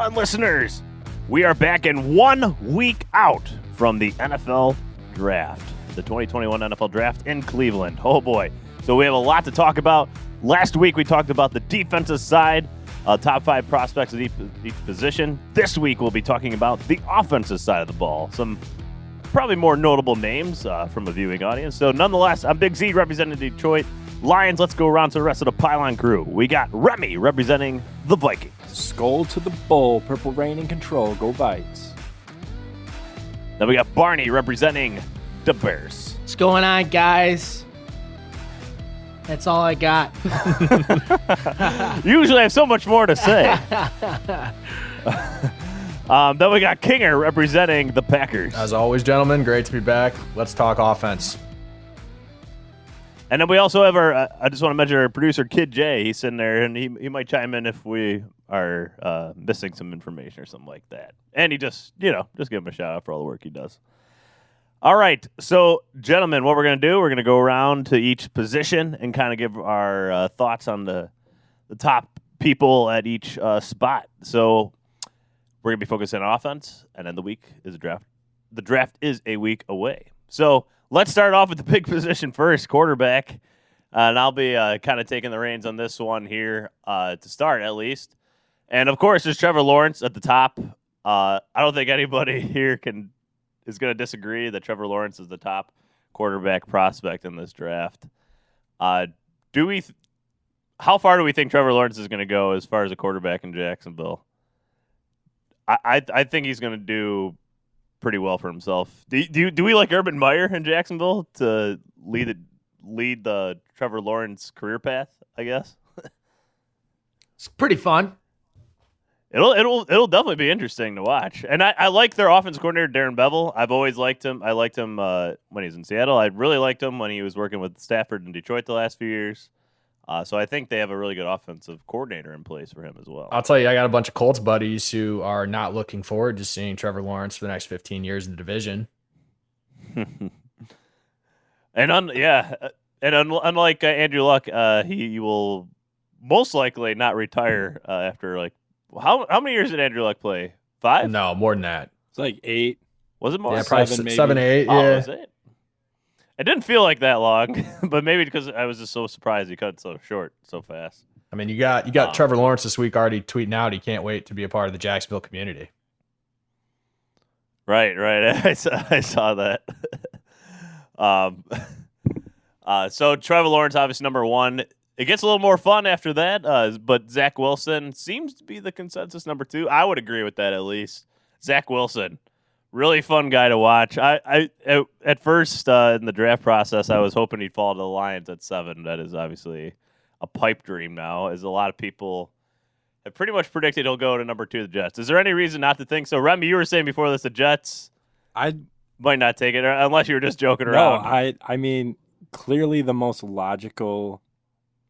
on, listeners? We are back in 1 week out from the NFL Draft, the 2021 NFL Draft in Cleveland. Oh, boy. So we have a lot to talk about. Last week, we talked about the defensive side, top 5 prospects at each position. This week, we'll be talking about the offensive side of the ball. Some probably more notable names from a viewing audience. So nonetheless, I'm Big Z representing Detroit Lions. Let's go around to the rest of the Pylon crew. We got Remy representing the Vikings. Skull to the bull, purple rain in control, go Vikes. Then we got Barney representing the Bears. What's going on, guys? That's all I got. Usually I have so much more to say. Then we got Kinger representing the Packers. As always, gentlemen, great to be back. Let's talk offense. And then we also have our, I just want to mention our producer, Kid J. He's sitting there, and he might chime in if we are missing some information or something like that. And he just give him a shout out for all the work he does. All right. So, gentlemen, what we're going to do, we're going to go around to each position and kind of give our thoughts on the top people at each spot. So, we're going to be focusing on offense, and then the week is the draft. The draft is a week away. So, let's start off with the big position first, quarterback. And I'll be kind of taking the reins on this one here to start, at least. And, of course, there's Trevor Lawrence at the top. I don't think anybody here is going to disagree that Trevor Lawrence is the top quarterback prospect in this draft. How far do we think Trevor Lawrence is going to go as far as a quarterback in Jacksonville? I think he's going to do pretty well for himself. Do we like Urban Meyer in Jacksonville to lead the Trevor Lawrence career path, I guess? It's pretty fun. It'll definitely be interesting to watch. And I like their offense coordinator, Darren Bevel. I've always liked him. I liked him when he was in Seattle. I really liked him when he was working with Stafford in Detroit the last few years. So I think they have a really good offensive coordinator in place for him as well. I'll tell you, I got a bunch of Colts buddies who are not looking forward to seeing Trevor Lawrence for the next 15 years in the division. Unlike Andrew Luck, he will most likely not retire after how many years did Andrew Luck play? 5? No, more than that. It's like 8. Was it more? Yeah, probably 7, 8. Oh, Yeah. was it? It didn't feel like that long, but maybe because I was just so surprised he cut it so short, so fast. I mean, you got Trevor Lawrence this week already tweeting out he can't wait to be a part of the Jacksonville community. Right. I saw that. So Trevor Lawrence, obviously number 1. It gets a little more fun after that, but Zach Wilson seems to be the consensus number 2. I would agree with that at least. Zach Wilson. Really fun guy to watch. I at first in the draft process, I was hoping he'd fall to the Lions at 7. That is obviously a pipe dream now, as a lot of people have pretty much predicted he'll go to number 2, the Jets. Is there any reason not to think so? Remy, you were saying before this, the Jets might not take it, unless you were just joking around. No, I mean, clearly the most logical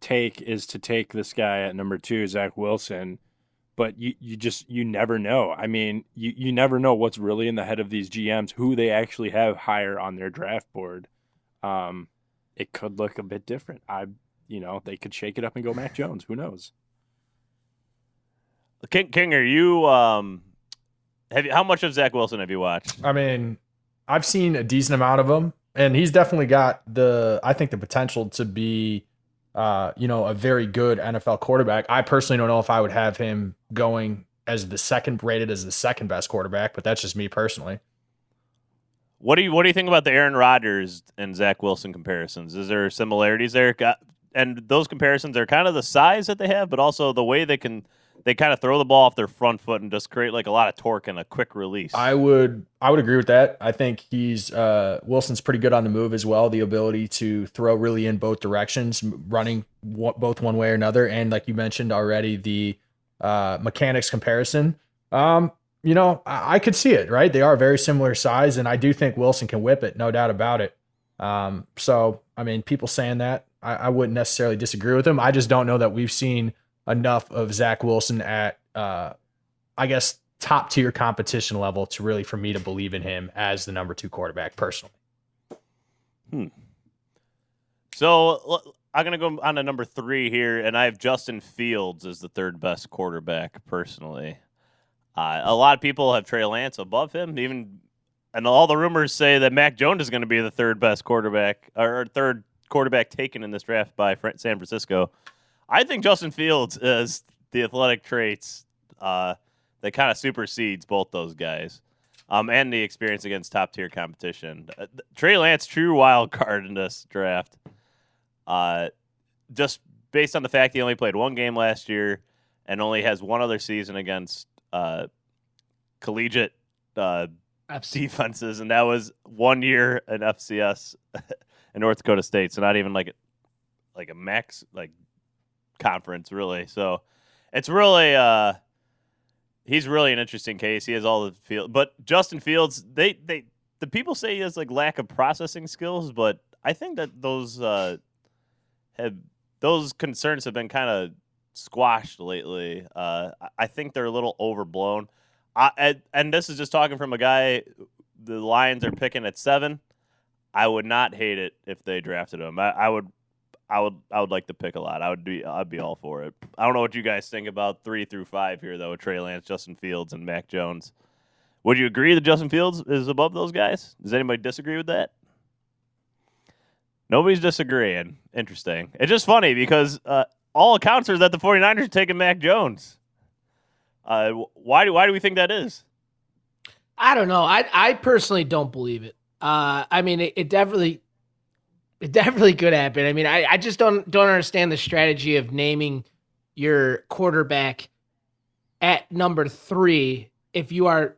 take is to take this guy at number 2, Zach Wilson. But you never know. I mean, you never know what's really in the head of these GMs, who they actually have higher on their draft board. It could look a bit different. They could shake it up and go Mac Jones. Who knows? King, are you how much of Zach Wilson have you watched? I mean, I've seen a decent amount of him, and he's definitely got the potential to be a very good NFL quarterback. I personally don't know if I would have him going as rated as the second best quarterback, but that's just me personally. What do you think about the Aaron Rodgers and Zach Wilson comparisons? Is there similarities there? And those comparisons are kind of the size that they have, but also the way they kind of throw the ball off their front foot and just create a lot of torque and a quick release. I would agree with that. I think Wilson's pretty good on the move as well. The ability to throw really in both directions, running both one way or another. And like you mentioned already, the mechanics comparison. I could see it, right? They are very similar size, and I do think Wilson can whip it, no doubt about it. So, I mean, people saying that, I wouldn't necessarily disagree with them. I just don't know that we've seen enough of Zach Wilson at, top tier competition level for me to believe in him as the number 2 quarterback personally. So I'm going to go on to number 3 here, and I have Justin Fields as the 3rd best quarterback personally. A lot of people have Trey Lance above him, and all the rumors say that Mac Jones is going to be the third best quarterback or third quarterback taken in this draft by San Francisco. I think Justin Fields is the athletic traits that kind of supersedes both those guys, and the experience against top tier competition. Trey Lance, true wild card in this draft, just based on the fact he only played one game last year and only has one other season against collegiate defenses, and that was 1 year in FCS in North Dakota State, so not even like a max conference really. So it's really he's really an interesting case. He has all the field, but Justin Fields, the people say he has lack of processing skills, but I think that those concerns have been kind of squashed lately. I think they're a little overblown. And this is just talking from a guy. The Lions are picking at 7. I would not hate it if they drafted him. I would like the pick a lot. I'd be all for it. I don't know what you guys think about 3 through 5 here though, with Trey Lance, Justin Fields, and Mac Jones. Would you agree that Justin Fields is above those guys? Does anybody disagree with that? Nobody's disagreeing. Interesting. It's just funny because all accounts are that the 49ers are taking Mac Jones. Why do we think that is? I don't know. I personally don't believe it. I mean, it definitely could happen. I mean, I just don't understand the strategy of naming your quarterback at number 3 if you are,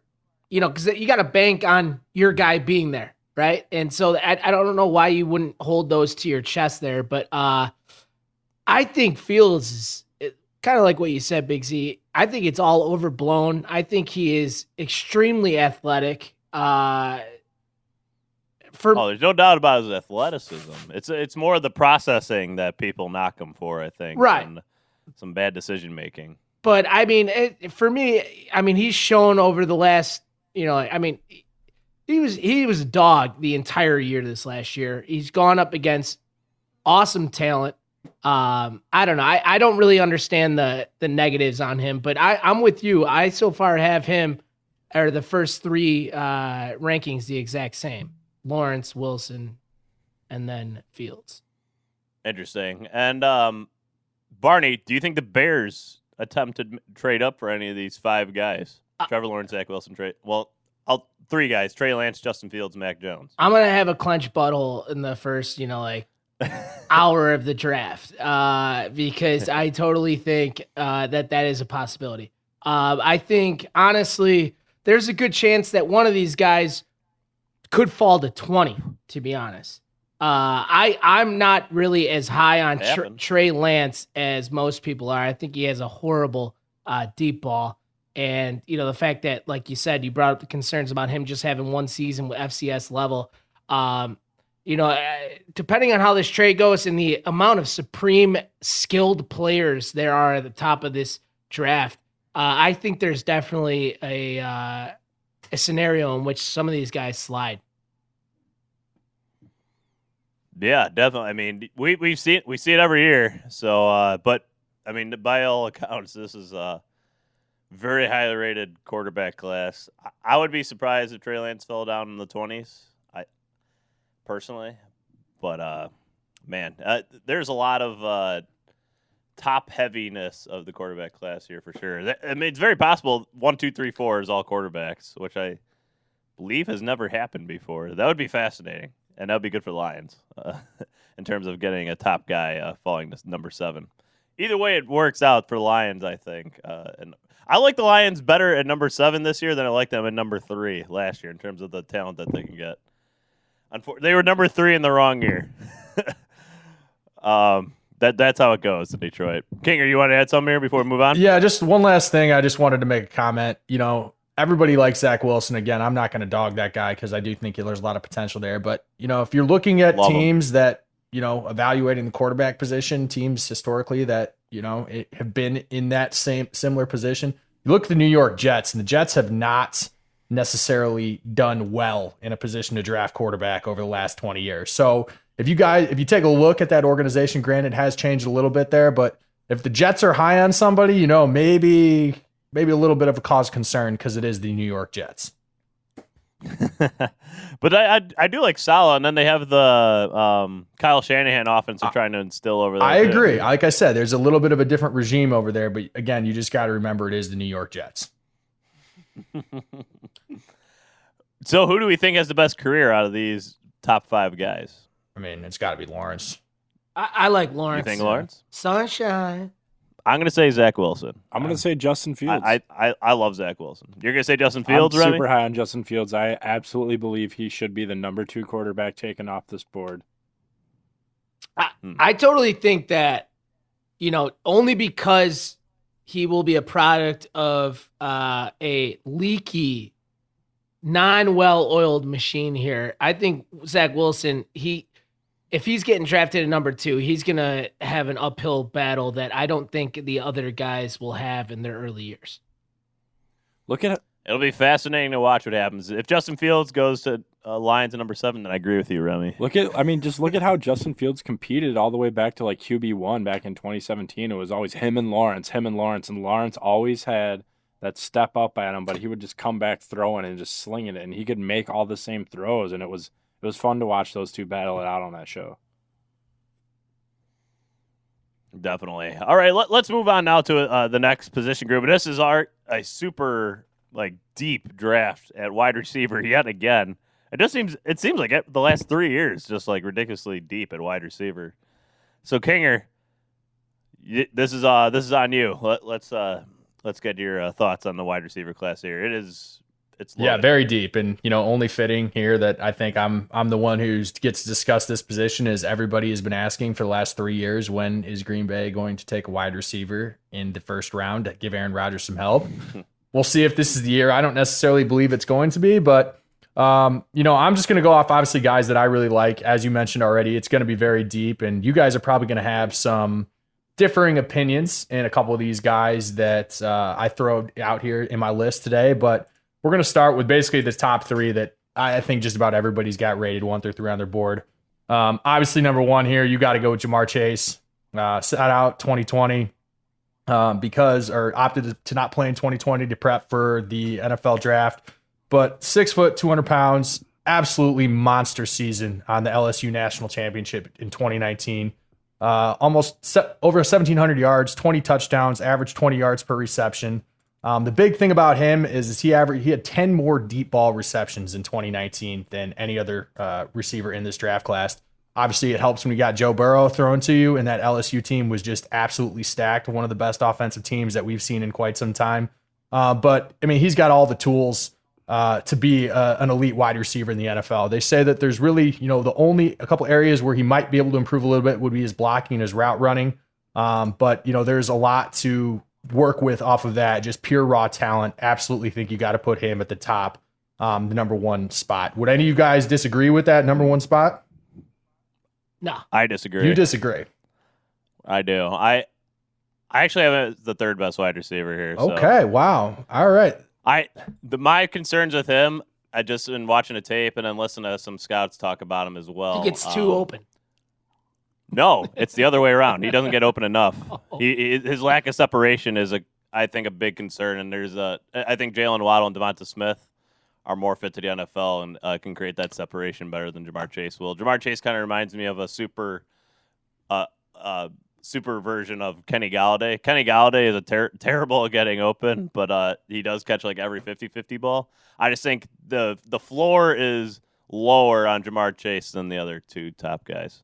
because you got to bank on your guy being there, right? And so I don't know why you wouldn't hold those to your chest there, but I think Fields is kind of like what you said, Big Z. I think it's all overblown. I think he is extremely athletic. There's no doubt about his athleticism. It's more the processing that people knock him for, I think. Right. And some bad decision making. But I mean, for me, I mean, he's shown over the last, he was a dog the entire year this last year. He's gone up against awesome talent. I don't know. I don't really understand the negatives on him, but I'm with you. I so far have him, or the first 3 rankings the exact same. Lawrence, Wilson, and then Fields. Interesting. And Barney, do you think the Bears attempted trade up for any of these 5 guys? Trevor Lawrence, Zach Wilson, 3 guys: Trey Lance, Justin Fields, Mac Jones. I'm gonna have a clenched butthole in the first, hour of the draft because I totally think that is a possibility. I think honestly, there's a good chance that one of these guys could fall to 20, to be honest. I'm not really as high on Trey Lance as most people are. I think he has a horrible deep ball. And, the fact that, like you said, you brought up the concerns about him just having one season with FCS level. Depending on how this trade goes and the amount of supreme skilled players there are at the top of this draft, I think there's definitely a scenario in which some of these guys slide. Yeah, definitely. I mean, we see it every year. So, but I mean, by all accounts, this is a very highly rated quarterback class. I would be surprised if Trey Lance fell down in the 20s. Personally, but there's a lot of top heaviness of the quarterback class here for sure. I mean, it's very possible 1, 2, 3, 4 is all quarterbacks, which I believe has never happened before. That would be fascinating, and that would be good for the Lions in terms of getting a top guy falling to number 7. Either way, it works out for the Lions, I think. And I like the Lions better at number 7 this year than I liked them at number 3 last year in terms of the talent that they can get. They were number 3 in the wrong year. That's how it goes in Detroit. Kinger, you want to add something here before we move on? Yeah, just one last thing. I just wanted to make a comment. Everybody likes Zach Wilson. Again, I'm not going to dog that guy because I do think there's a lot of potential there. But, if you're looking at teams that, evaluating the quarterback position, teams historically that, have been in that similar position, you look at the New York Jets, and the Jets have not necessarily done well in a position to draft quarterback over the last 20 years. So if you take a look at that organization, granted it has changed a little bit there, but if the Jets are high on somebody, maybe maybe a little bit of a cause of concern because it is the New York Jets. But I do like Salah, and then they have the Kyle Shanahan offense they're trying to instill over there. I agree. Like I said, there's a little bit of a different regime over there, but again, you just got to remember it is the New York Jets. So who do we think has the best career out of these top 5 guys? I mean, it's got to be Lawrence. I like Lawrence. You think Lawrence? Sunshine. I'm going to say Zach Wilson. I'm going to say Justin Fields. I love Zach Wilson. You're going to say Justin Fields, I'm Remy? super high on Justin Fields. I absolutely believe he should be the number 2 quarterback taken off this board. I totally think that, only because he will be a product of a leaky, non-well-oiled machine here. I think Zach Wilson, if he's getting drafted at number 2, he's going to have an uphill battle that I don't think the other guys will have in their early years. Look at it. It'll be fascinating to watch what happens. If Justin Fields goes to Lions at number 7, then I agree with you, Remy. Just look at how Justin Fields competed all the way back to like QB1 back in 2017. It was always him and Lawrence, and Lawrence always had that step up at him, but he would just come back throwing and just slinging it, and he could make all the same throws, and it was fun to watch those two battle it out on that show. Definitely. All right, let's move on now to the next position group. And this is a super deep draft at wide receiver yet again. It seems like the last 3 years just ridiculously deep at wide receiver. So Kinger, this is on you. Let's get your thoughts on the wide receiver class here. It's loaded. Very deep, and only fitting here that I think I'm the one who gets to discuss this position, as everybody has been asking for the last 3 years. When is Green Bay going to take a wide receiver in the first round to give Aaron Rodgers some help? We'll see if this is the year. I don't necessarily believe it's going to be, but I'm just going to go off obviously guys that I really like. As you mentioned already, it's going to be very deep, and you guys are probably going to have some differing opinions in a couple of these guys that I throw out here in my list today, but we're going to start with basically the top 3 that I think just about everybody's got rated 1 through 3 on their board. Obviously, number 1 here, you got to go with Ja'Marr Chase. Sat out 2020 or opted to not play in 2020 to prep for the NFL draft. But 6 foot, 200 pounds, absolutely monster season on the LSU National Championship in 2019. Almost over 1,700 yards, 20 touchdowns, average 20 yards per reception. The big thing about him is he had 10 more deep ball receptions in 2019 than any other receiver in this draft class. Obviously, it helps when you got Joe Burrow thrown to you, and that LSU team was just absolutely stacked, one of the best offensive teams that we've seen in quite some time. But, I mean, he's got all the tools to be an elite wide receiver in the NFL. They say that there's really, the only a couple areas where he might be able to improve a little bit would be his blocking and his route running. But, there's a lot to work with off of that. Just pure raw talent. Absolutely think you got to put him at the top, the number 1 spot. Would any of you guys disagree with that number 1 spot? No. I disagree. You disagree. I do. I actually have it as the 3rd best wide receiver here. So. Okay. Wow. All right. My concerns with him, I just been watching a tape and then listening to some scouts talk about him as well. He gets too open. No, it's the other way around. He doesn't get open enough. His lack of separation is I think a big concern. And I think Jalen Waddle and Devonta Smith are more fit to the NFL and can create that separation better than Ja'Marr Chase will. Ja'Marr Chase kind of reminds me of a super version of Kenny Galladay. Kenny Galladay is terrible at getting open, but he does catch every 50-50 ball. I just think the floor is lower on Ja'Marr Chase than the other 2 top guys.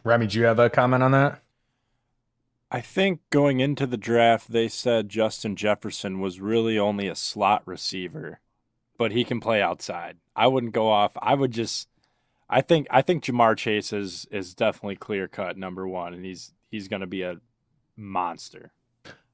Remy, do you have a comment on that? I think going into the draft, they said Justin Jefferson was really only a slot receiver, but he can play outside. I wouldn't go off. I think Ja'Marr Chase is definitely clear cut number 1, and he's going to be a monster.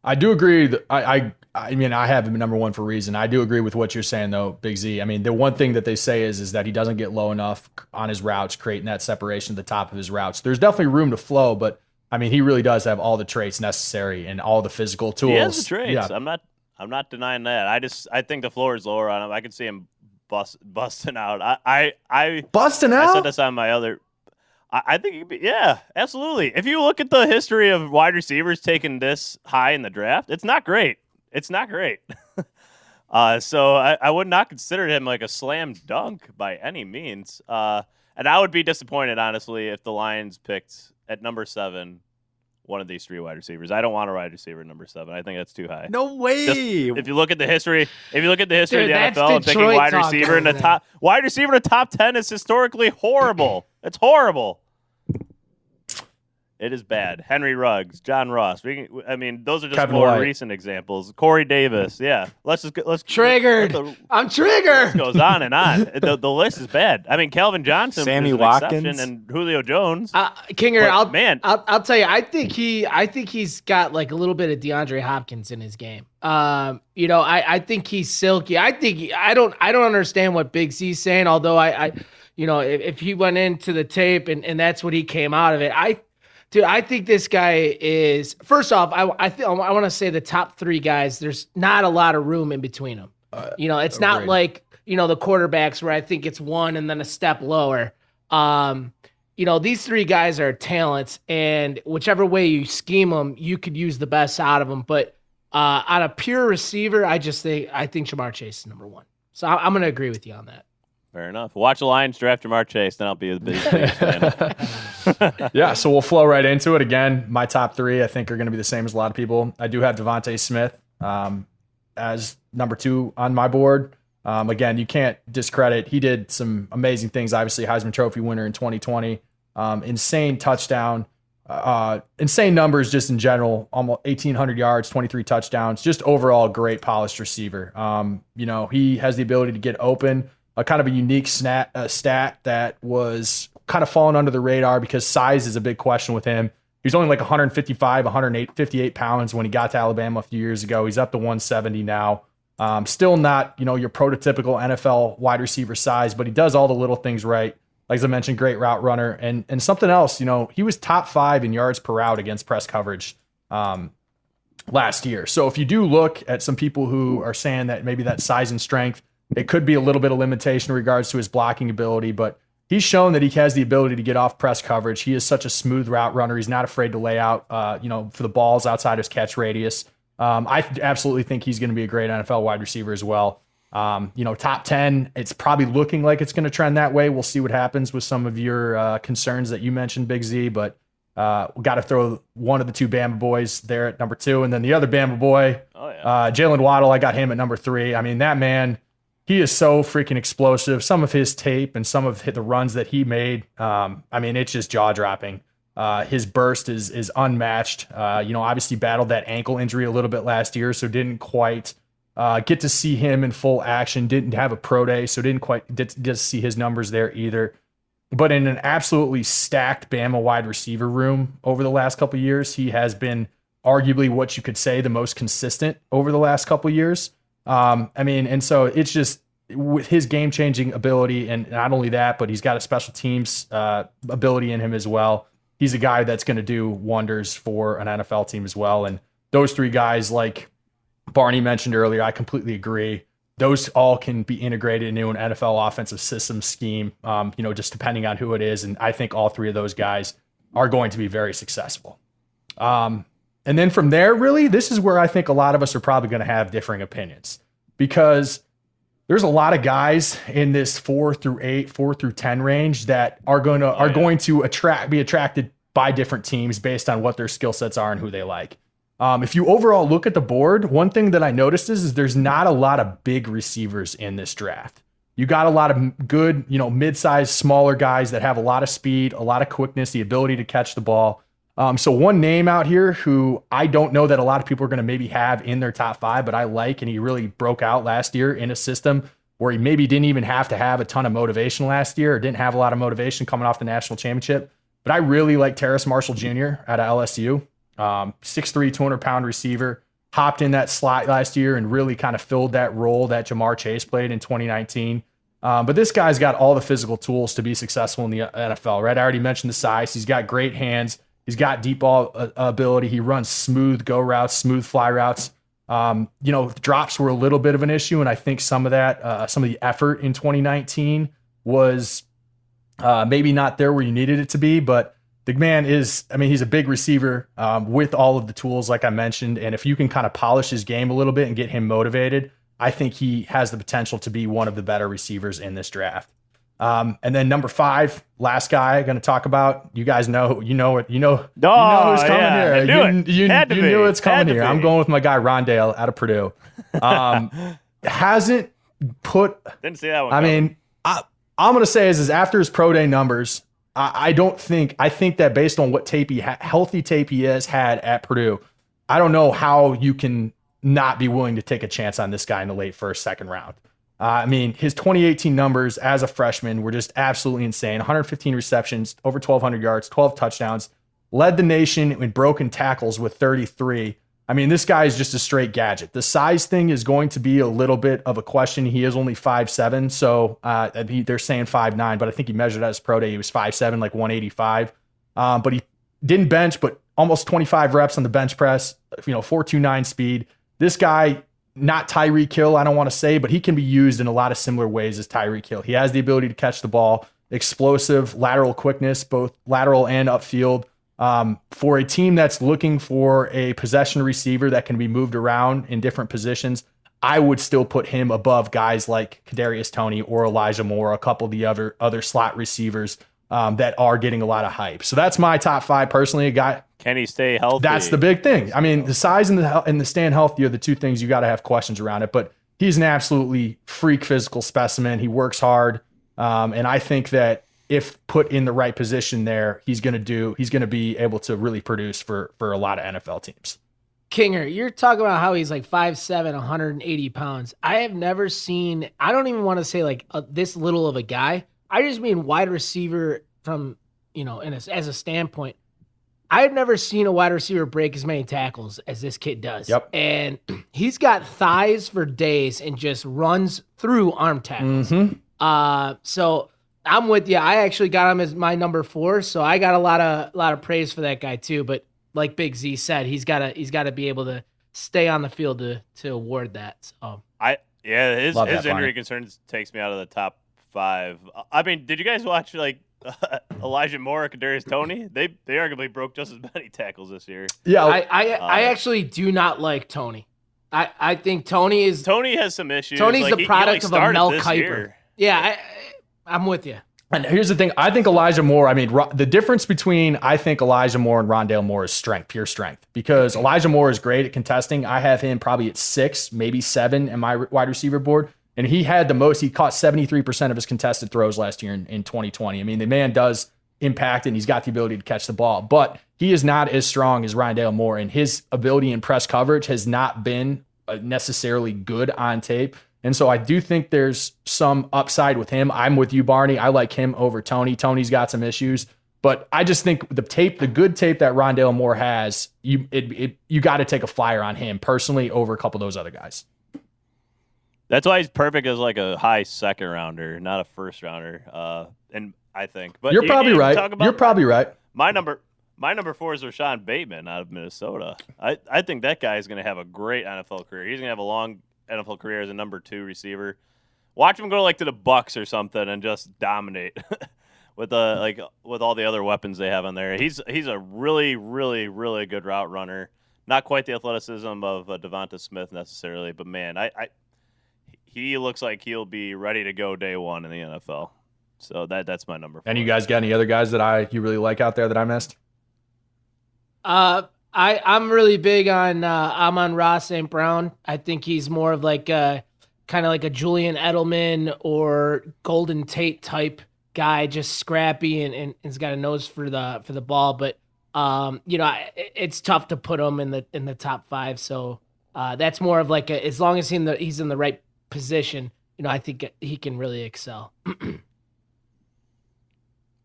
I do agree. I mean, I have him number 1 for a reason. I do agree with what you're saying, though, Big Z. I mean, the one thing that they say is that he doesn't get low enough on his routes, creating that separation at the top of his routes. There's definitely room to flow, but I mean, he really does have all the traits necessary and all the physical tools. He has the traits. Yeah. I'm not denying that. I think the floor is lower on him. I could see him busting out. I busting out. I said this on my other. I think he'd be, yeah, absolutely. If you look at the history of wide receivers taking this high in the draft, it's not great. It's not great. So I would not consider him like a slam dunk by any means. And I would be disappointed, honestly, if the Lions picked at number 7 one of these 3 wide receivers. I don't want a wide receiver number 7. I think that's too high. No way. If you look at the history, of the Dude, NFL and picking Detroit wide receiver in the top 10 is historically horrible. It's horrible. It is bad. Henry Ruggs, John Ross. Those are just Kevin more White. recent examples. Corey Davis. Yeah. Let's Triggered. I'm triggered. It goes on and on. The list is bad. I mean, Calvin Johnson, Sammy is an Watkins. exception, and Julio Jones. Kinger, But, I'll tell you, I think he's got like a little bit of DeAndre Hopkins in his game. I think he's silky. I don't understand what Big C's saying, although if he went into the tape and that's what he came out of it, I think this guy is, first off, I want to say the top 3 guys, there's not a lot of room in between them. It's not like, the quarterbacks where I think it's one and then a step lower. These 3 guys are talents, and whichever way you scheme them, you could use the best out of them. But on a pure receiver, I think Jamar Chase is number 1. So I'm going to agree with you on that. Fair enough. Watch the Lions draft Jamar Chase, then I'll be the biggest fan. Yeah, so we'll flow right into it. Again, my top 3 I think are going to be the same as a lot of people. I do have Devontae Smith as number 2 on my board. Again, you can't discredit. He did some amazing things. Obviously, Heisman Trophy winner in 2020. Insane touchdown. Insane numbers just in general. Almost 1,800 yards, 23 touchdowns. Just overall great polished receiver. He has the ability to get open. A kind of a unique stat that was kind of falling under the radar because size is a big question with him. He's only like 155, 158 pounds when he got to Alabama a few years ago. He's up to 170 now. Still not, your prototypical NFL wide receiver size, but he does all the little things right. Like as I mentioned, great route runner. And something else, he was top 5 in yards per route against press coverage last year. So if you do look at some people who are saying that maybe that size and strength, it could be a little bit of limitation in regards to his blocking ability, but he's shown that he has the ability to get off press coverage. He is such a smooth route runner. He's not afraid to lay out, for the balls outside his catch radius. I absolutely think he's going to be a great NFL wide receiver as well. Top 10, it's probably looking like it's going to trend that way. We'll see what happens with some of your concerns that you mentioned, Big Z, but we got to throw one of the 2 Bama boys there at number 2. And then the other Bama boy, Jalen Waddle, I got him at number 3. I mean, that man, he is so freaking explosive. Some of his tape and some of the runs that he made, it's just jaw-dropping. His burst is unmatched. Obviously battled that ankle injury a little bit last year, so didn't quite get to see him in full action. Didn't have a pro day, so didn't quite get to see his numbers there either. But in an absolutely stacked Bama wide receiver room over the last couple of years, he has been arguably what you could say the most consistent over the last couple of years. And so it's just with his game-changing ability, and not only that, but he's got a special teams ability in him as well. He's a guy that's going to do wonders for an NFL team as well. And those 3 guys, like Barney mentioned earlier, I completely agree. Those all can be integrated into an NFL offensive system scheme, just depending on who it is. And I think all 3 of those guys are going to be very successful. And then from there, really, this is where I think a lot of us are probably going to have differing opinions, because there's a lot of guys in this 4 through 8, 4 through 10 range that are going to be attracted by different teams based on what their skill sets are and who they like. If you overall look at the board, one thing that I noticed is there's not a lot of big receivers in this draft. You got a lot of good, mid-sized, smaller guys that have a lot of speed, a lot of quickness, the ability to catch the ball. So one name out here who I don't know that a lot of people are going to maybe have in their top 5, but I like, and he really broke out last year in a system where he maybe didn't even have to have a ton of motivation last year, or didn't have a lot of motivation coming off the national championship. But I really like Terrace Marshall Jr. out of LSU. 6'3", 200-pound receiver, hopped in that slot last year and really kind of filled that role that Jamar Chase played in 2019. But this guy's got all the physical tools to be successful in the NFL, right? I already mentioned the size. He's got great hands. He's got deep ball ability. He runs smooth go routes, smooth fly routes. Drops were a little bit of an issue, and I think some of the effort in 2019 was maybe not there where you needed it to be. But the man is, I mean, he's a big receiver with all of the tools, like I mentioned. And if you can kind of polish his game a little bit and get him motivated, I think he has the potential to be one of the better receivers in this draft. And then number 5, last guy I'm going to talk about. You guys know, you know who's coming here. You knew it's coming here. I'm going with my guy Rondale out of Purdue. Hasn't put. Didn't see that one. I mean, I'm going to say is after his pro day numbers, I think that based on what tape healthy tape he has had at Purdue, I don't know how you can not be willing to take a chance on this guy in the late first, second round. I mean, his 2018 numbers as a freshman were just absolutely insane. 115 receptions, over 1,200 yards, 12 touchdowns, led the nation in broken tackles with 33. I mean, this guy is just a straight gadget. The size thing is going to be a little bit of a question. He is only 5'7", so they're saying 5'9", but I think he measured at his pro day. He was 5'7", like 185. But he didn't bench, but almost 25 reps on the bench press, 4.29 speed. This guy, not Tyreek Hill, I don't want to say, but he can be used in a lot of similar ways as Tyreek Hill. He has the ability to catch the ball, explosive, lateral quickness, both lateral and upfield. For a team that's looking for a possession receiver that can be moved around in different positions, I would still put him above guys like Kadarius Toney or Elijah Moore, a couple of the other slot receivers that are getting a lot of hype. So that's my top 5 personally. A guy, can he stay healthy? That's the big thing. I mean, the size and the staying healthy are the two things you got to have questions around it. But he's an absolutely freak physical specimen. He works hard, and I think that if put in the right position there, he's going to be able to really produce for a lot of NFL teams. Kinger, you're talking about how he's like 5'7", 180 pounds. I have never seen, I don't even want to say like this little of a guy. I just mean wide receiver from, as a standpoint. I have never seen a wide receiver break as many tackles as this kid does. Yep. And he's got thighs for days and just runs through arm tackles. Mm-hmm. So I'm with you. I actually got him as my number 4, so I got a lot of praise for that guy too. But like Big Z said, he's got to be able to stay on the field to award that. So his injury concerns takes me out of the top 5. I mean, did you guys watch like Elijah Moore or Kadarius Toney? They arguably broke just as many tackles this year. Yeah, I actually do not like Toney. I think Toney has some issues. Tony's like, the product of a Mel Kiper. Year. Yeah, I'm with you. And here's the thing. I think Elijah Moore, I mean, the difference between I think Elijah Moore and Rondale Moore is strength, pure strength. Because Elijah Moore is great at contesting. I have him probably at 6, maybe 7 in my wide receiver board. And he had the most. He caught 73% of his contested throws last year in 2020. I mean, the man does impact and he's got the ability to catch the ball. But he is not as strong as Rondale Moore. And his ability in press coverage has not been necessarily good on tape. And so I do think there's some upside with him. I'm with you, Barney. I like him over Toney. Toney's got some issues, but I just think the good tape that Rondale Moore has, you got to take a flyer on him personally over a couple of those other guys. That's why he's perfect as like a high second rounder, not a first rounder. And I think, but you're probably right. You're probably right. My number 4 is Rashawn Bateman out of Minnesota. I think that guy is going to have a great NFL career. He's going to have a long NFL career as a number 2 receiver. Watch him go to the Bucks or something and just dominate with all the other weapons they have on there. He's a really, really, really good route runner. Not quite the athleticism of Devonta Smith necessarily, but man, he looks like he'll be ready to go day one in the NFL. So that's my number 4. And you guys got any other guys that you really like out there that I missed? I'm really big on Amon-Ra St. Brown. I think he's more of like kind of like a Julian Edelman or Golden Tate type guy, just scrappy and has got a nose for the ball. But it's tough to put him in the top 5. So that's more of like as long as he's in the right position, I think he can really excel.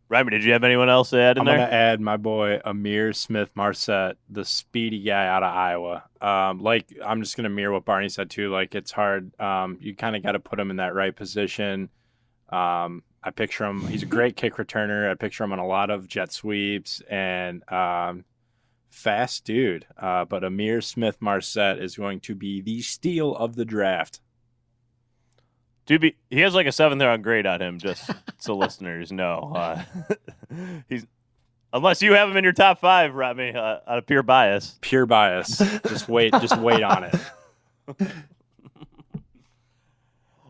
Ryman, did you have anyone else to add in there? I'm going to add my boy Amir Smith-Marset, the speedy guy out of Iowa. I'm just going to mirror what Barney said too. Like, it's hard. You kind of got to put him in that right position. I picture him. He's a great kick returner. I picture him on a lot of jet sweeps and fast dude. But Amir Smith-Marset is going to be the steal of the draft. He has like a 7th round grade on him, just so listeners know. Unless you have him in your top 5, Remy, out of pure bias. Pure bias. Just wait on it.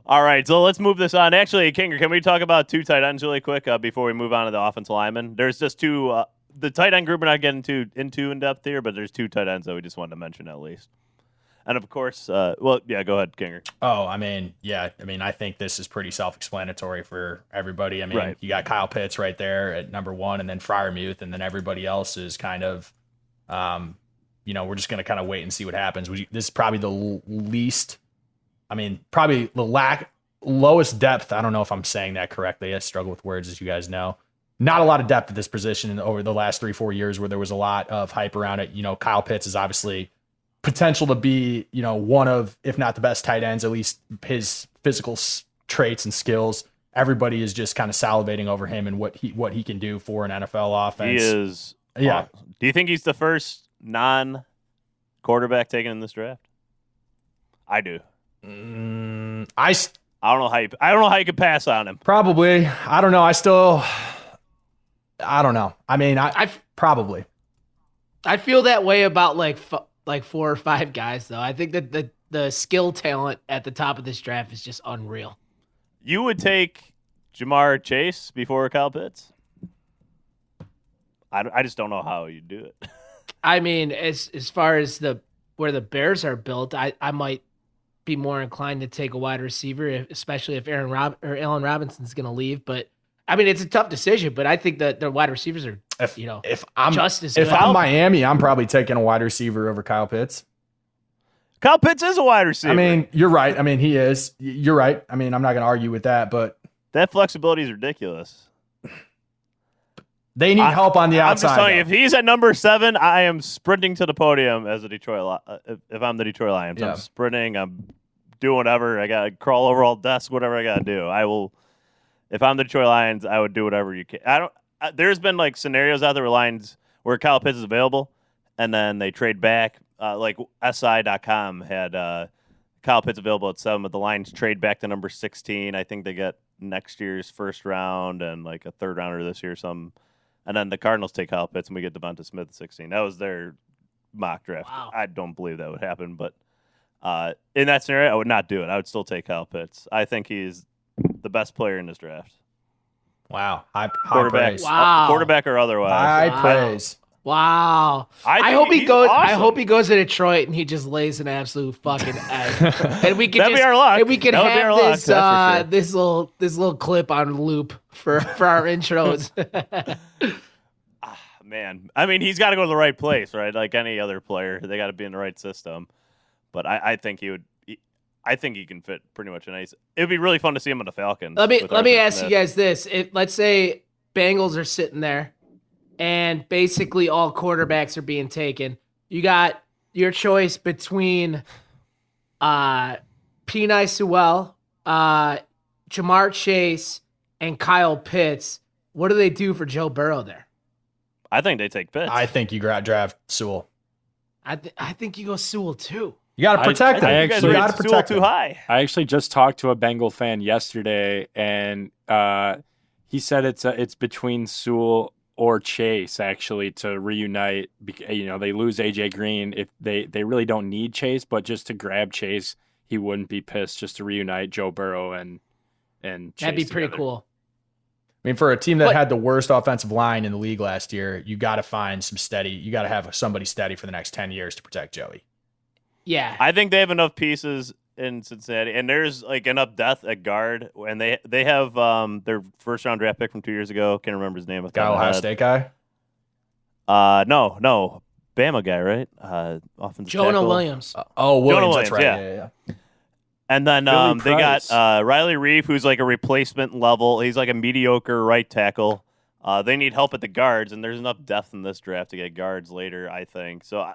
All right, so let's move this on. Actually, Kinger, can we talk about 2 tight ends really quick before we move on to the offensive linemen? There's just 2. The tight end group we're not getting into in depth here, but there's 2 tight ends that we just wanted to mention at least. And of course, go ahead, Kinger. Oh, I think this is pretty self-explanatory for everybody. I mean, Right. You got Kyle Pitts right there at number 1, and then Freiermuth, and then everybody else is kind of, we're just going to kind of wait and see what happens. This is probably the least, probably the lowest depth. I don't know if I'm saying that correctly. I struggle with words, as you guys know. Not a lot of depth at this position over the last 3-4 years where there was a lot of hype around it. Kyle Pitts is obviously potential to be, one of, if not the best tight ends, at least his physical traits and skills. Everybody is just kind of salivating over him and what he can do for an NFL offense. He is. Yeah. Do you think he's the first non-quarterback taken in this draft? I do. I don't know how you could pass on him. probably. I don't know. I don't know. I probably. I feel that way about like 4 or 5 guys, though. I think that the skill talent at the top of this draft is just unreal. You would take Jamar Chase before Kyle Pitts? I just don't know how you do it. As far as where the Bears are built, I might be more inclined to take a wide receiver, especially if Allen Robinson's going to leave. But it's a tough decision. But I think that the wide receivers are, if I'm just as good. If I'm Miami, I'm probably taking a wide receiver over Kyle Pitts. Kyle Pitts is a wide receiver. You're right. He is. You're right. I'm not going to argue with that, but that flexibility is ridiculous. They need help on the outside. I'm just telling you, if he's at number 7, I am sprinting to the podium as a Detroit. If I'm the Detroit Lions, I'm sprinting. I'm doing whatever. I got to crawl over all desks, whatever I got to do. I will. If I'm the Detroit Lions, I would do whatever you can. There's been like scenarios out there where Kyle Pitts is available, and then they trade back. Like SI.com had Kyle Pitts available at 7, but the Lions trade back to number 16. I think they get next year's first round and like a third rounder this year, some. And then the Cardinals take Kyle Pitts, and we get Devonta Smith at 16. That was their mock draft. Wow. I don't believe that would happen, but in that scenario, I would not do it. I would still take Kyle Pitts. I think he's the best player in this draft. Wow. High Quarterback, praise. Wow. Quarterback or otherwise. High praise. Wow. I hope he goes. Awesome. I hope he goes to Detroit and he just lays an absolute fucking egg. And we can That'd be our luck. And we can That would be our have luck, this that's for this little clip on loop for our intros. Man, he's got to go to the right place, right? Like any other player, they got to be in the right system. But I think he would. I think he can fit pretty much It would be really fun to see him on the Falcons. Let me ask you guys this: let's say Bengals are sitting there, and basically all quarterbacks are being taken. You got your choice between Penei Sewell, Jamar Chase, and Kyle Pitts. What do they do for Joe Burrow there? I think they take Pitts. I think you draft Sewell. I think you go Sewell too. You got to protect him. You guys You rated got to Sewell protect too him. high. I actually just talked to a Bengal fan yesterday, and he said it's between Sewell or Chase actually to reunite. They lose AJ Green. If they really don't need Chase, but just to grab Chase, he wouldn't be pissed just to reunite Joe Burrow and Chase. That'd be pretty together. cool. For a team that had the worst offensive line in the league last year, you got to find some steady. You got to have somebody steady for the next 10 years to protect Joey. Yeah, I think they have enough pieces in Cincinnati, and there's like enough depth at guard, and they have their first round draft pick from 2 years ago. Can't remember his name. Ohio State guy. No, Bama guy, right? Offensive Jonah tackle. Williams. Williams. Williams, That's right. yeah. Yeah. And then Billy they got Price. Riley Reef, who's like a replacement level. He's like a mediocre right tackle. They need help at the guards, and there's enough depth in this draft to get guards later, I think. So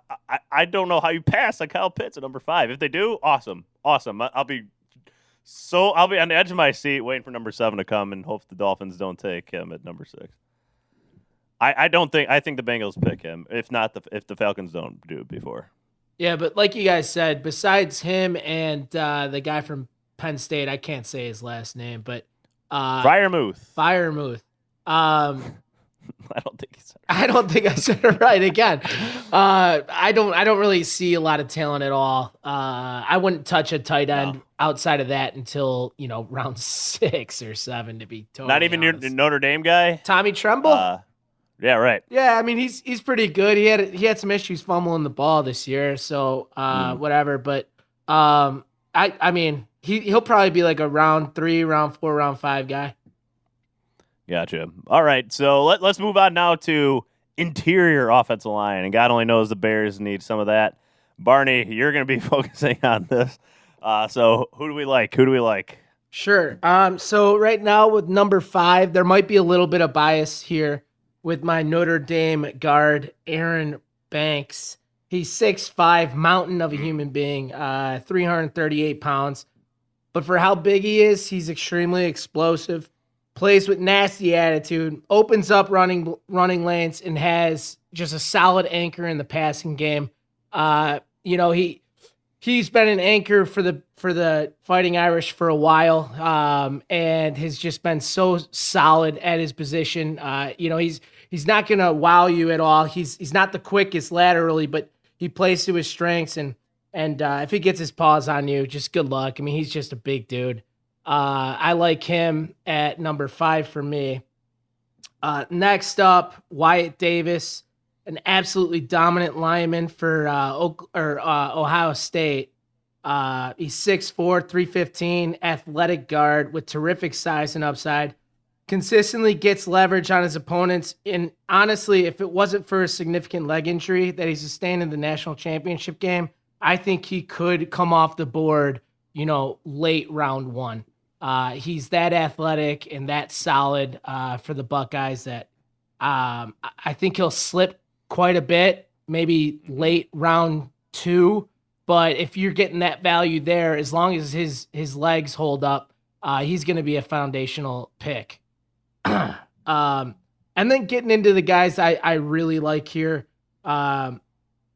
I don't know how you pass on Kyle Pitts at number 5. If they do, awesome. I'll be on the edge of my seat waiting for number 7 to come and hope the Dolphins don't take him at number 6. I think the Bengals pick him. If the Falcons don't do it before. Yeah, but like you guys said, besides him and the guy from Penn State, I can't say his last name, but Freiermuth. Freiermuth. I don't think he's. I don't think I said it right again. I don't really see a lot of talent at all. I wouldn't touch a tight end outside of that until round 6 or 7 to be totally Not even honest. your Notre Dame guy. Tommy Tremble. Yeah, right. Yeah, I mean he's pretty good. He had some issues fumbling the ball this year, so whatever. But I mean he'll probably be like a round 3, round 4, round 5 guy. Gotcha. All right, so let's move on now to interior offensive line, and God only knows the Bears need some of that. Barney, you're going to be focusing on this. So who do we like? Sure. So right now with number 5, there might be a little bit of bias here with my Notre Dame guard, Aaron Banks. He's 6'5", mountain of a human being, 338 pounds. But for how big he is, he's extremely explosive. Plays with nasty attitude, opens up running lanes, and has just a solid anchor in the passing game. He's been an anchor for the Fighting Irish for a while, and has just been so solid at his position. He's not gonna wow you at all. He's not the quickest laterally, but he plays to his strengths, and if he gets his paws on you, just good luck. I mean, he's just a big dude. I like him at number 5 for me. Next up, Wyatt Davis, an absolutely dominant lineman for Ohio State. He's 6'4", 315, athletic guard with terrific size and upside. Consistently gets leverage on his opponents. And honestly, if it wasn't for a significant leg injury that he sustained in the national championship game, I think he could come off the board, late round 1. He's that athletic and that solid for the Buckeyes that I think he'll slip quite a bit, maybe late round 2. But if you're getting that value there, as long as his legs hold up, he's going to be a foundational pick. And then getting into the guys I really like here, we're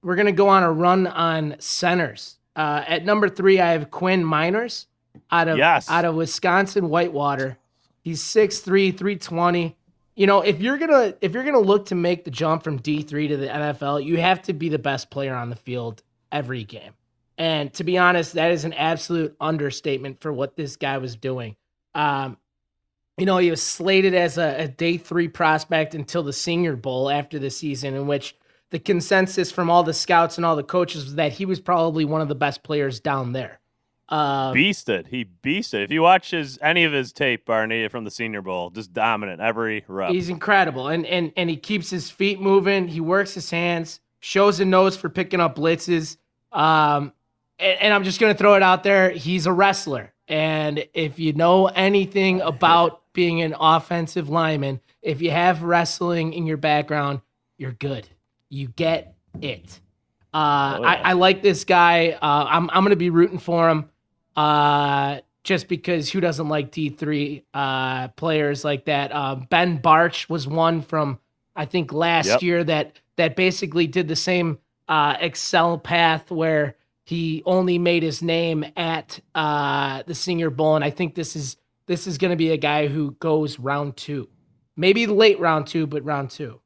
going to go on a run on centers. At number 3, I have Quinn Miners out of Wisconsin Whitewater. He's 6'3", 320. If you're gonna look to make the jump from D3 to the NFL, you have to be the best player on the field every game. And to be honest, that is an absolute understatement for what this guy was doing. He was slated as a day 3 prospect until the Senior Bowl after the season, in which the consensus from all the scouts and all the coaches was that he was probably one of the best players down there. Beasted. He beasted. If you watch any of his tape, Barney, from the Senior Bowl, just dominant every rep. He's incredible. And he keeps his feet moving. He works his hands, shows a nose for picking up blitzes. And I'm just going to throw it out there. He's a wrestler. And if you know anything about being an offensive lineman, if you have wrestling in your background, you're good. You get it. I like this guy. I'm going to be rooting for him just because who doesn't like D3 players like that? Ben Bartsch was one from, I think, last year that basically did the same Excel path where he only made his name at the Senior Bowl. And I think this is going to be a guy who goes round 2. Maybe late round 2, but round 2.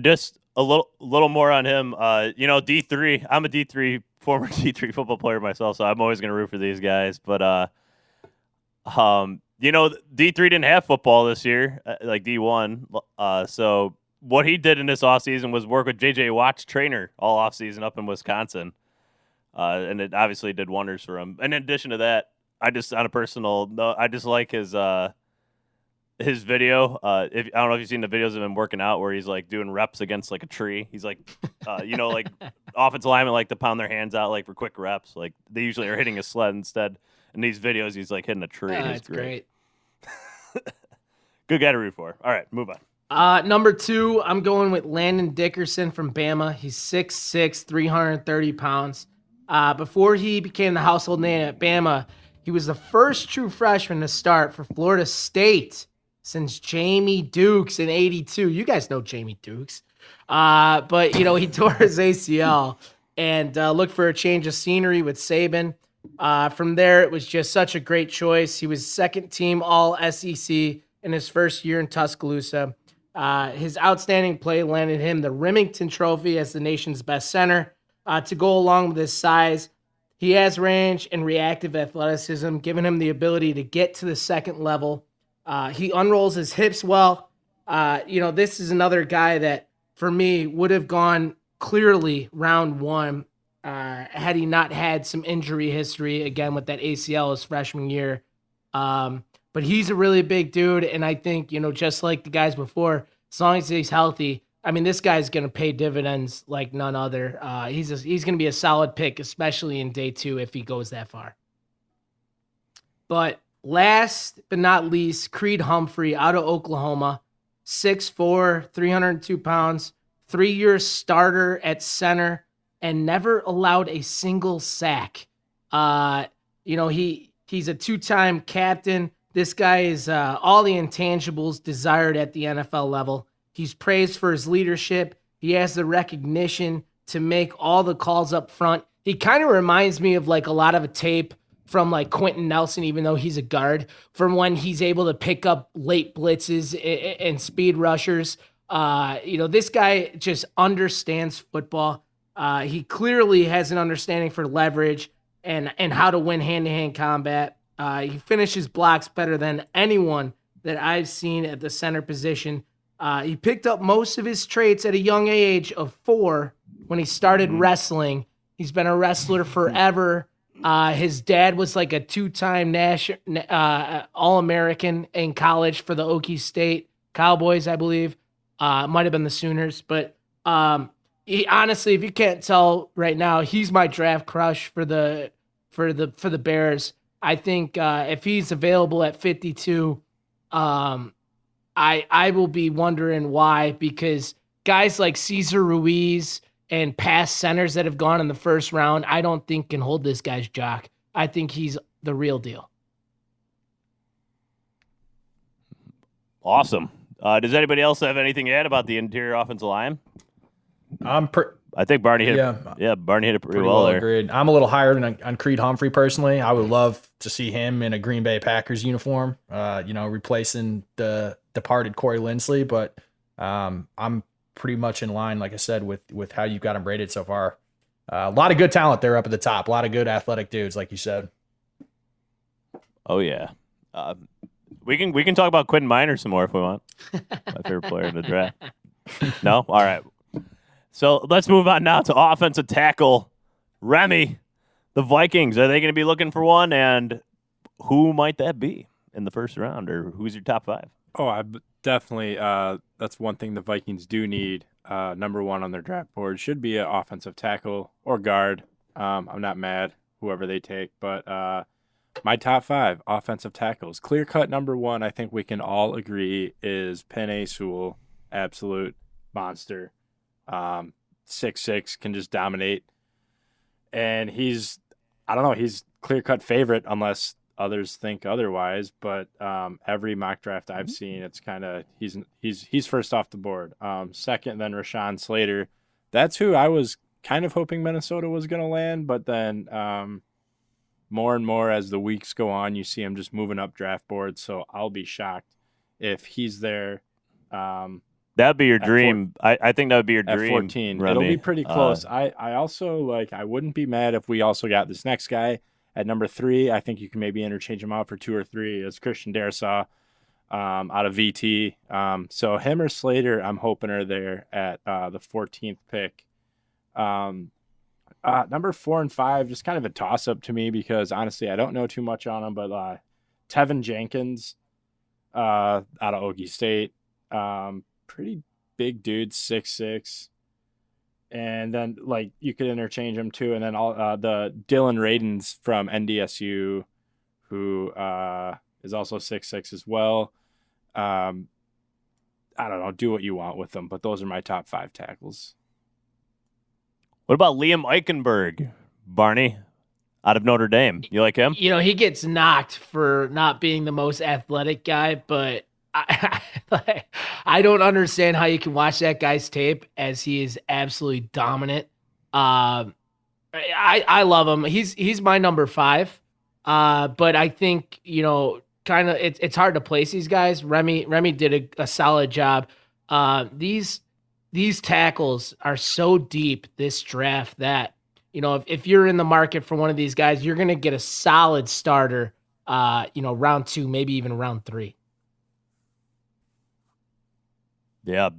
Just a little more on him. D3. I'm a former D3 football player myself, so I'm always going to root for these guys. But D3 didn't have football this year, like D1. So what he did in this offseason was work with J.J. Watt's trainer all offseason up in Wisconsin, and it obviously did wonders for him. And in addition to that, I just like his video. I don't know if you've seen the videos of him working out where he's like doing reps against like a tree. He's like, like offensive linemen like to pound their hands out like for quick reps. Like they usually are hitting a sled instead. In these videos, he's like hitting a tree. That's great. Good guy to root for. All right, move on. Number 2, I'm going with Landon Dickerson from Bama. He's 6'6", 330 pounds. Before he became the household name at Bama, he was the first true freshman to start for Florida State since Jamie Dukes in 82. You guys know Jamie Dukes. But, he tore his ACL and looked for a change of scenery with Saban. From there, it was just such a great choice. He was second team All-SEC in his first year in Tuscaloosa. His outstanding play landed him the Remington Trophy as the nation's best center. To go along with his size, he has range and reactive athleticism, giving him the ability to get to the second level. He unrolls his hips well. This is another guy that, for me, would have gone clearly round one had he not had some injury history, again, with that ACL his freshman year. But he's a really big dude, and I think, just like the guys before, as long as he's healthy, I mean, this guy's going to pay dividends like none other. He's going to be a solid pick, especially in day two if he goes that far. But last but not least, Creed Humphrey out of Oklahoma, 6'4", 302 pounds, 3-year starter at center, and never allowed a single sack. He's a 2-time captain. This guy is all the intangibles desired at the NFL level. He's praised for his leadership. He has the recognition to make all the calls up front. He kind of reminds me of like a lot of a tape from like Quentin Nelson, even though he's a guard, from when he's able to pick up late blitzes and speed rushers. This guy just understands football. He clearly has an understanding for leverage and how to win hand-to-hand combat. He finishes blocks better than anyone that I've seen at the center position. He picked up most of his traits at a young age of 4 when he started wrestling. He's been a wrestler forever. His dad was like a 2-time All-American in college for the Okie State Cowboys, I believe. Might have been the Sooners, but honestly, if you can't tell right now, he's my draft crush for the Bears. I think if he's available at 52, I will be wondering why, because guys like Cesar Ruiz and past centers that have gone in the first round, I don't think can hold this guy's jock. I think he's the real deal. Awesome. Does anybody else have anything to add about the interior offensive line? I think Barney hit Barney hit it pretty well there. Agreed. I'm a little higher than on Creed Humphrey personally. I would love to see him in a Green Bay Packers uniform, replacing the departed Corey Linsley, but I'm pretty much in line, like I said, with how you've got him rated so far. A lot of good talent there up at the top. A lot of good athletic dudes, like you said. Oh yeah. We can talk about Quinn Miners some more if we want. My favorite player in the draft. No? All right. So let's move on now to offensive tackle. Remy, the Vikings, are they going to be looking for one? And who might that be in the first round? Or who's your top 5? Oh, I definitely. That's one thing the Vikings do need. Number 1 on their draft board should be an offensive tackle or guard. I'm not mad, whoever they take. But my top 5 offensive tackles. Clear cut number 1, I think we can all agree, is Penei Sewell. Absolute monster. 6'6", can just dominate. And he's clear-cut favorite unless others think otherwise. But every mock draft I've seen, it's kind of he's first off the board. Second, then Rashawn Slater. That's who I was kind of hoping Minnesota was going to land. But then more and more as the weeks go on, you see him just moving up draft boards. So I'll be shocked if he's there. That'd be your dream. I think that would be your dream. At 14. Remy. It'll be pretty close. I also I wouldn't be mad if we also got this next guy at number 3. I think you can maybe interchange him out for 2 or 3. It's Christian Darrisaw out of VT. So him or Slater, I'm hoping are there at the 14th pick. Number 4 and 5, just kind of a toss-up to me because honestly, I don't know too much on him, but Tevin Jenkins out of Okie State. Pretty big dude, 6'6", and then you could interchange them too. And then all the Dylan Radins from NDSU, who is also 6'6" as well. I don't know, do what you want with them, but those are my top 5 tackles. What about Liam Eichenberg, Barney, out of Notre Dame? You like him? He gets knocked for not being the most athletic guy, but I don't understand how you can watch that guy's tape as he is absolutely dominant. I love him. He's my number 5. But I think, kind of it's hard to place these guys. Remy did a solid job. These tackles are so deep this draft that, if you're in the market for one of these guys, you're going to get a solid starter, round 2, maybe even round 3. Yeah,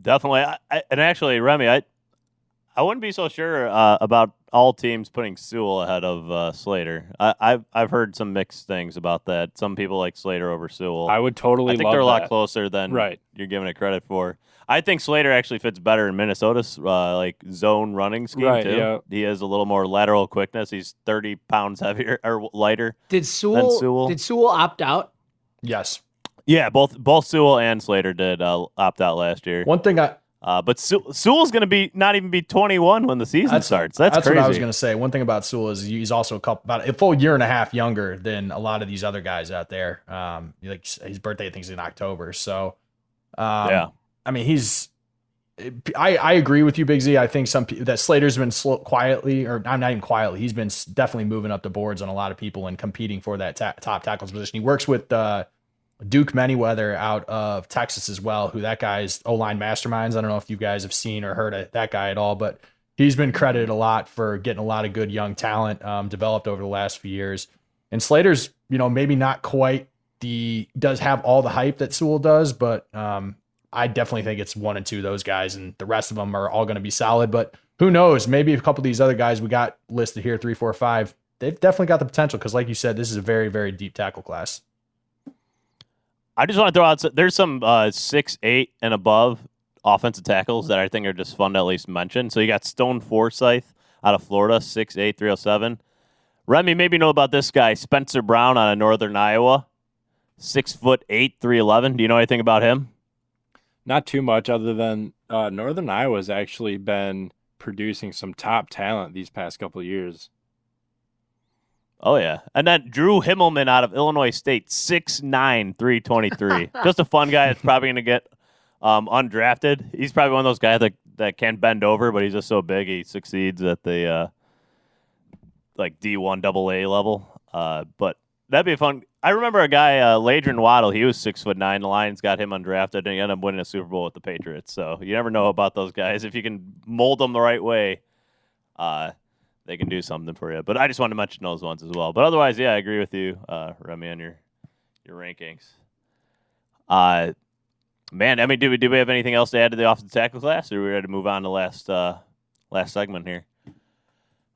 definitely. And actually, Remy, I wouldn't be so sure about all teams putting Sewell ahead of Slater. I've heard some mixed things about that. Some people like Slater over Sewell. I would totally. I think love they're a lot that. closer than Right. you're giving it credit for. I think Slater actually fits better in Minnesota's like zone running scheme Right, too. yeah. He has a little more lateral quickness. He's 30 pounds heavier or lighter. Did Sewell opt out? Yes. Yeah, both Sewell and Slater did opt out last year. One thing But Sewell's going to not even be 21 when the season starts. That's crazy. what I was going to say. One thing about Sewell is he's also about a full year and a half younger than a lot of these other guys out there. Like his birthday, I think, is in October. So, yeah. I mean, I agree with you, Big Z. I think that Slater's been quietly, or I'm not even quietly. He's been definitely moving up the boards on a lot of people and competing for that top tackles position. He works with Duke Manyweather out of Texas as well, who that guy's O-line masterminds. I don't know if you guys have seen or heard of that guy at all, but he's been credited a lot for getting a lot of good young talent developed over the last few years. And Slater's, maybe not quite does have all the hype that Sewell does, but I definitely think it's 1 and 2, those guys, and the rest of them are all going to be solid. But who knows? Maybe a couple of these other guys we got listed here, 3, 4, 5, they've definitely got the potential because, like you said, this is a very, very deep tackle class. I just want to throw out, there's some 6'8" and above offensive tackles that I think are just fun to at least mention. So you got Stone Forsythe out of Florida, 6'8", 307. Remy, maybe know about this guy, Spencer Brown out of Northern Iowa, 6'8", 311. Do you know anything about him? Not too much, other than Northern Iowa's actually been producing some top talent these past couple of years. Oh, yeah. And then Drew Himmelman out of Illinois State, 6'9", 323. Just a fun guy that's probably going to get undrafted. He's probably one of those guys that can bend over, but he's just so big he succeeds at the like D1 AA level. But that'd be fun. I remember a guy, Ladron Waddle, he was 6'9". The Lions got him undrafted, and he ended up winning a Super Bowl with the Patriots. So you never know about those guys. If you can mold them the right way, they can do something for you. But I just wanted to mention those ones as well. But otherwise, yeah, I agree with you, Remy, on your rankings. Man, I mean, do we have anything else to add to the offensive tackle class, or are we ready to move on to last segment here?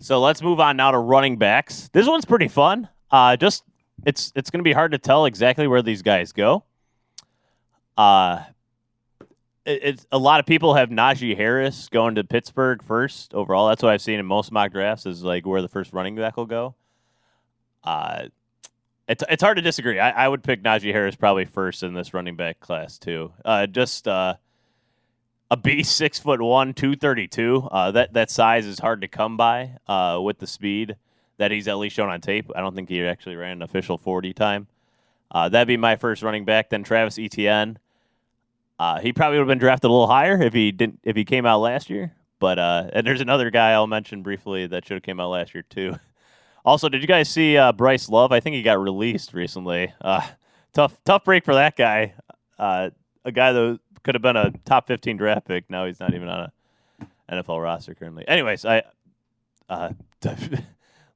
So let's move on now to running backs. This one's pretty fun. It's going to be hard to tell exactly where these guys go. It's a lot of people have Najee Harris going to Pittsburgh first overall. That's what I've seen in most mock drafts is like where the first running back will go. It's hard to disagree. I would pick Najee Harris probably first in this running back class too. Just a beast, 6'1", 232. That size is hard to come by with the speed that he's at least shown on tape. I don't think he actually ran an official 40 time. That'd be my first running back. Then Travis Etienne. He probably would have been drafted a little higher if he came out last year. But and there's another guy I'll mention briefly that should have came out last year too. Also, did you guys see Bryce Love? I think he got released recently. Tough break for that guy. A guy that could have been a top 15 draft pick. Now he's not even on an NFL roster currently. Anyways,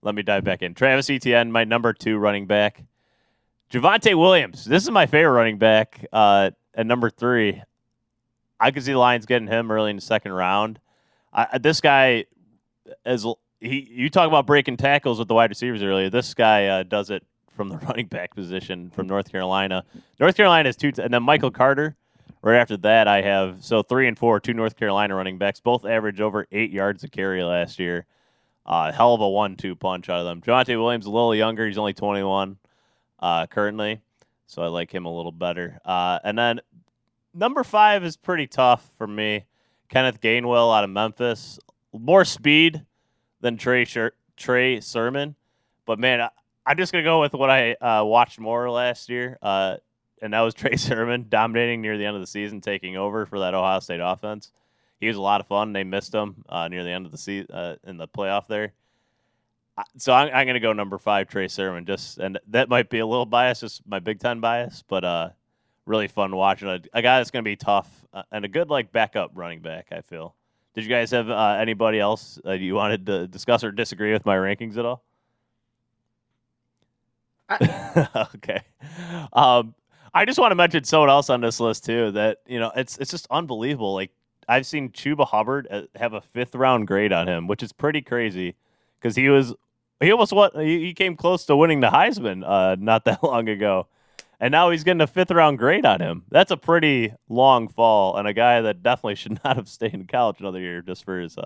let me dive back in. Travis Etienne, my number 2 running back. Javonte Williams. This is my favorite running back at number 3. I could see the Lions getting him early in the second round. This guy, you talk about breaking tackles with the wide receivers earlier. This guy does it from the running back position from North Carolina. North Carolina has 2, and then Michael Carter. Right after that, I have 3 and 4, 2 North Carolina running backs. Both averaged over 8 yards a carry last year. Hell of a 1-2 punch out of them. Javonte Williams a little younger. He's only 21 currently, so I like him a little better. And then number 5 is pretty tough for me. Kenneth Gainwell out of Memphis. More speed than Trey Sermon. But, man, I'm just going to go with what I watched more last year, and that was Trey Sermon dominating near the end of the season, taking over for that Ohio State offense. He was a lot of fun. They missed him near the end of the season in the playoff there. So I'm going to go number 5, Trey Sermon. And that might be a little biased, just my Big Ten bias, but really fun watching a guy that's going to be tough and a good like backup running back. I feel. Did you guys have anybody else you wanted to discuss or disagree with my rankings at all? Okay. I just want to mention someone else on this list too. That it's just unbelievable. Like I've seen Chuba Hubbard have a 5th round grade on him, which is pretty crazy because he came close to winning the Heisman not that long ago. And now he's getting a 5th round grade on him. That's a pretty long fall, and a guy that definitely should not have stayed in college another year just for his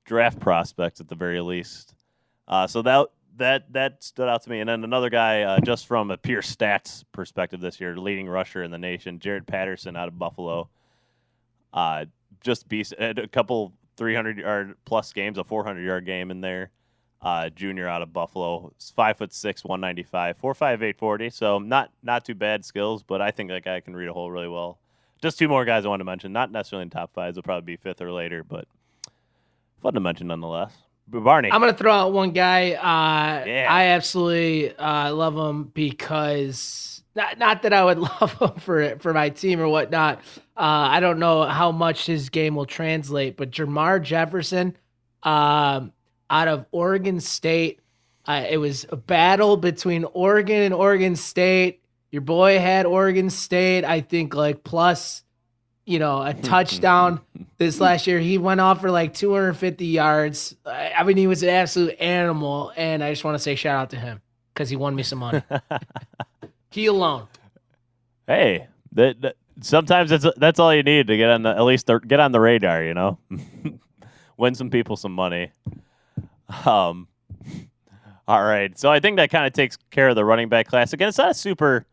draft prospects at the very least. So that stood out to me. And then another guy, just from a pure stats perspective this year, leading rusher in the nation, Jared Patterson out of Buffalo. Just beast a couple 300-yard plus games, a 400-yard game in there. Junior out of Buffalo, 5'6", 195, 4'5", 840. So not too bad skills, but I think that guy can read a hole really well. Just 2 more guys I want to mention, not necessarily in top 5s. They'll probably be 5th or later, but fun to mention nonetheless. Barney, I'm gonna throw out one guy. Yeah. I absolutely love him because not that I would love him for my team or whatnot. I don't know how much his game will translate, but Jermar Jefferson. Out of Oregon State. It was a battle between Oregon and Oregon State. Your boy had Oregon State, I think, like plus, a touchdown this last year. He went off for like 250 yards. I mean, he was an absolute animal, and I just want to say shout out to him because he won me some money. He alone. Hey, sometimes that's all you need to get on at least get on the radar, win some people some money. All right. So I think that kind of takes care of the running back class. Again, it's not a super,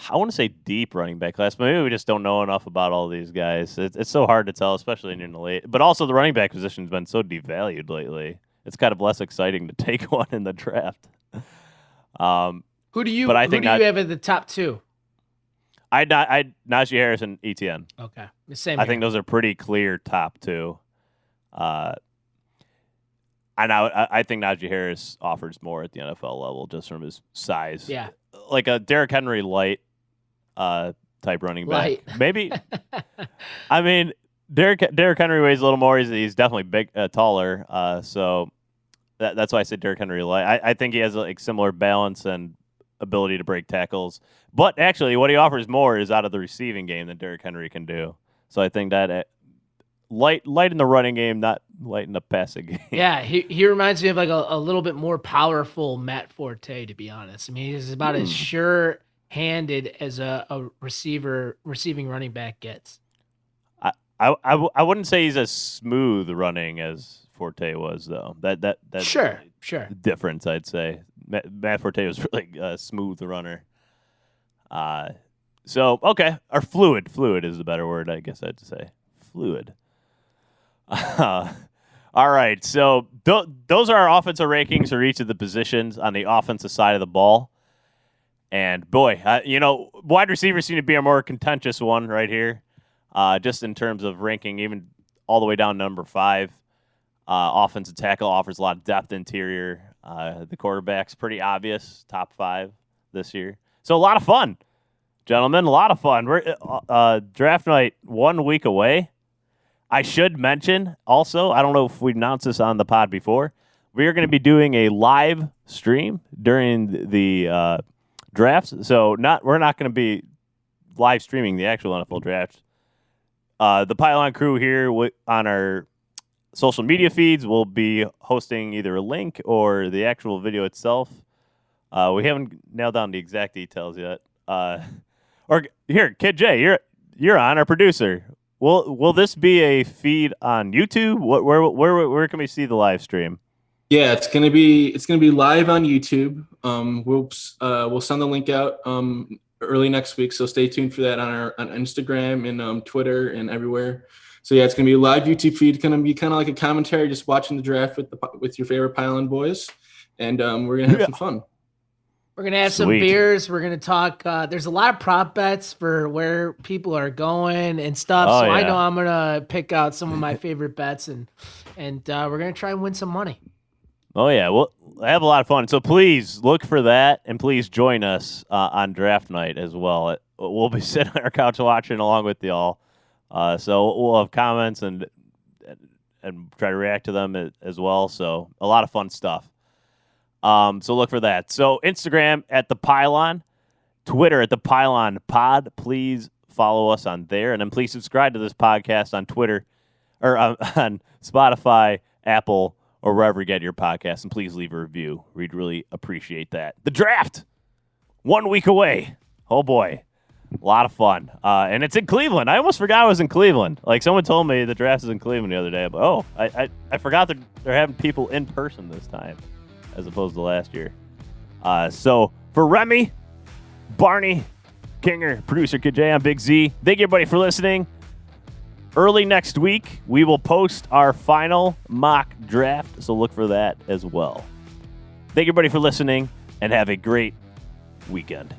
I want to say deep running back class, but maybe we just don't know enough about all these guys. It's so hard to tell, especially in the late. But also the running back position has been so devalued lately. It's kind of less exciting to take one in the draft. Who do you have at the top 2? I Najee Harris and ETN. Okay. The same. I think those are pretty clear top 2. I think Najee Harris offers more at the NFL level just from his size. Yeah. Like a Derrick Henry light type running back. Maybe. I mean, Derrick Henry weighs a little more. He's definitely big, taller. So that's why I said Derrick Henry light. I think he has like similar balance and ability to break tackles. But actually, what he offers more is out of the receiving game than Derrick Henry can do. So I think that light in the running game, not light in the passing game. Yeah, he reminds me of like a little bit more powerful Matt Forte, to be honest. I mean, he's about as sure-handed as a receiving running back gets. I wouldn't say he's as smooth running as Forte was, though. That's sure the difference, I'd say. Matt Forte was really a smooth runner. So okay, or fluid is the better word, I guess I'd say. Fluid. All right, so those are our offensive rankings for each of the positions on the offensive side of the ball. And boy, wide receivers seem to be a more contentious one right here, just in terms of ranking, even all the way down to number 5. Offensive tackle offers a lot of depth interior. The quarterback's pretty obvious, top 5 this year. So a lot of fun, gentlemen, a lot of fun. We're draft night 1 week away. I should mention also, I don't know if we announced this on the pod before, we are going to be doing a live stream during the drafts. So we're not going to be live streaming the actual NFL draft. The Pylon crew here on our social media feeds will be hosting either a link or the actual video itself. We haven't nailed down the exact details yet. Or here, Kid J, you're on, our producer. Will this be a feed on YouTube? Where can we see the live stream? Yeah, it's gonna be live on YouTube. We'll send the link out early next week, so stay tuned for that on Instagram and Twitter and everywhere. So yeah, it's gonna be a live YouTube feed. Gonna be kind of like a commentary, just watching the draft with your favorite Pylon boys, and we're gonna have some fun. We're going to have some beers. We're going to talk. There's a lot of prop bets for where people are going and stuff. So I know I'm going to pick out some of my favorite bets, and we're going to try and win some money. Oh, yeah. We'll have a lot of fun. So please look for that, and please join us on draft night as well. We'll be sitting on our couch watching along with y'all. So we'll have comments and try to react to them as well. So a lot of fun stuff. So look for that. So Instagram at The Pylon, Twitter at The Pylon Pod. Please follow us on there. And then please subscribe to this podcast on Twitter or on Spotify, Apple, or wherever you get your podcasts. And please leave a review. We'd really appreciate that. The draft, 1 week away. Oh, boy. A lot of fun. And it's in Cleveland. I almost forgot I was in Cleveland. Like, someone told me the draft is in Cleveland the other day. But, I forgot that they're having people in person this time as opposed to last year. So, for Remy, Barney, Kinger, producer Kid J, I'm Big Z. Thank you, everybody, for listening. Early next week, we will post our final mock draft, so look for that as well. Thank you, everybody, for listening, and have a great weekend.